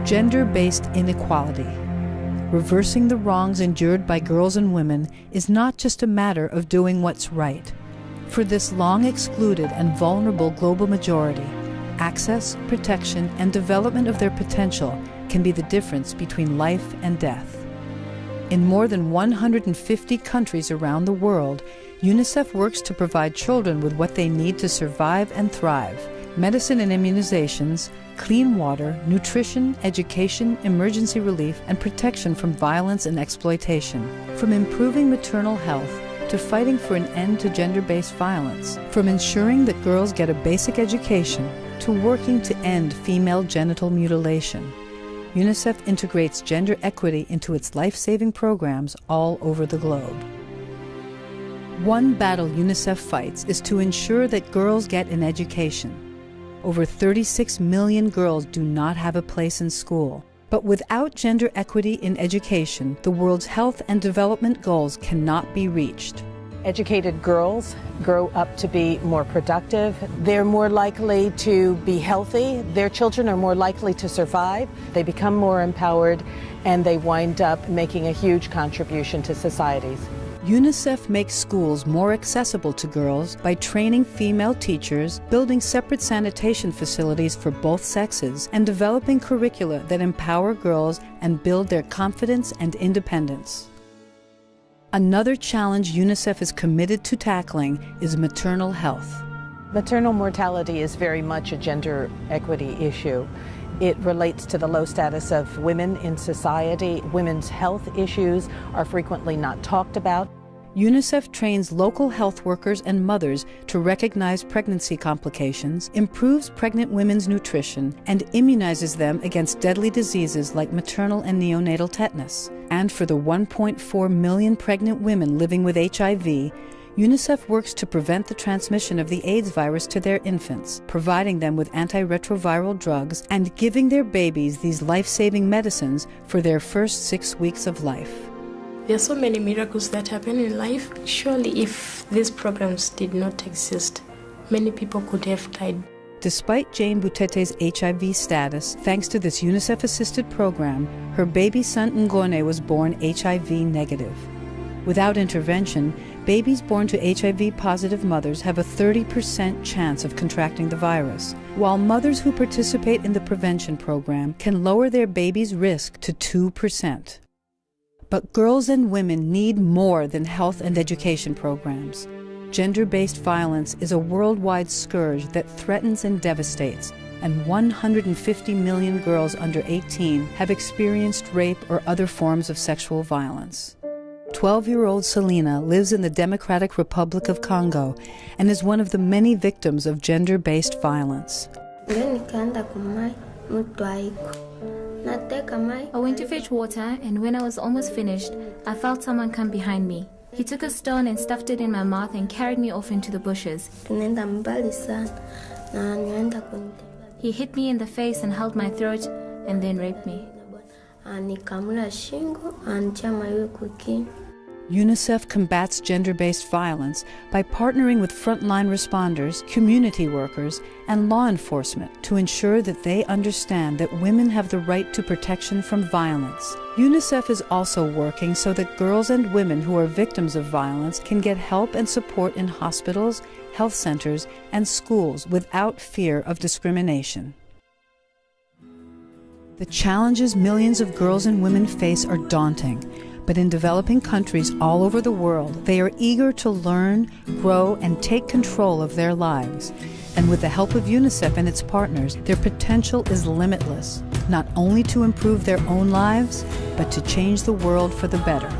Gender-based inequality. Reversing the wrongs endured by girls and women is not just a matter of doing what's right. For this long excluded and vulnerable global majority, access, protection, and development of their potential can be the difference between life and death. In more than 150 countries around the world, UNICEF works to provide children with what they need to survive and thrive: medicine and immunizations, clean water, nutrition, education, emergency relief, and protection from violence and exploitation. From improving maternal health to fighting for an end to gender-based violence, from ensuring that girls get a basic education to working to end female genital mutilation, UNICEF integrates gender equity into its life-saving programs all over the globe. One battle UNICEF fights is to ensure that girls get an education. Over 36 million girls do not have a place in school. But without gender equity in education, the world's health and development goals cannot be reached. Educated girls grow up to be more productive. They're more likely to be healthy. Their children are more likely to survive. They become more empowered, and they wind up making a huge contribution to societies. UNICEF makes schools more accessible to girls by training female teachers, building separate sanitation facilities for both sexes, and developing curricula that empower girls and build their confidence and independence. Another challenge UNICEF is committed to tackling is maternal health. Maternal mortality is very much a gender equity issue. It relates to the low status of women in society. Women's health issues are frequently not talked about. UNICEF trains local health workers and mothers to recognize pregnancy complications, improves pregnant women's nutrition, and immunizes them against deadly diseases like maternal and neonatal tetanus. And for the 1.4 million pregnant women living with HIV, UNICEF works to prevent the transmission of the AIDS virus to their infants, providing them with antiretroviral drugs and giving their babies these life-saving medicines for their first 6 weeks of life. There are so many miracles that happen in life. Surely if these programs did not exist, many people could have died. Despite Jane Butete's HIV status, thanks to this UNICEF-assisted program, her baby son Ngone was born HIV negative. Without intervention, babies born to HIV-positive mothers have a 30% chance of contracting the virus, while mothers who participate in the prevention program can lower their baby's risk to 2%. But girls and women need more than health and education programs. Gender-based violence is a worldwide scourge that threatens and devastates, and 150 million girls under 18 have experienced rape or other forms of sexual violence. 12-year-old Selena lives in the Democratic Republic of Congo and is one of the many victims of gender-based violence. I went to fetch water, and when I was almost finished, I felt someone come behind me. He took a stone and stuffed it in my mouth and carried me off into the bushes. He hit me in the face and held my throat and then raped me. UNICEF combats gender-based violence by partnering with frontline responders, community workers, and law enforcement to ensure that they understand that women have the right to protection from violence. UNICEF is also working so that girls and women who are victims of violence can get help and support in hospitals, health centers, and schools without fear of discrimination. The challenges millions of girls and women face are daunting. But in developing countries all over the world, they are eager to learn, grow, and take control of their lives. And with the help of UNICEF and its partners, their potential is limitless, not only to improve their own lives, but to change the world for the better.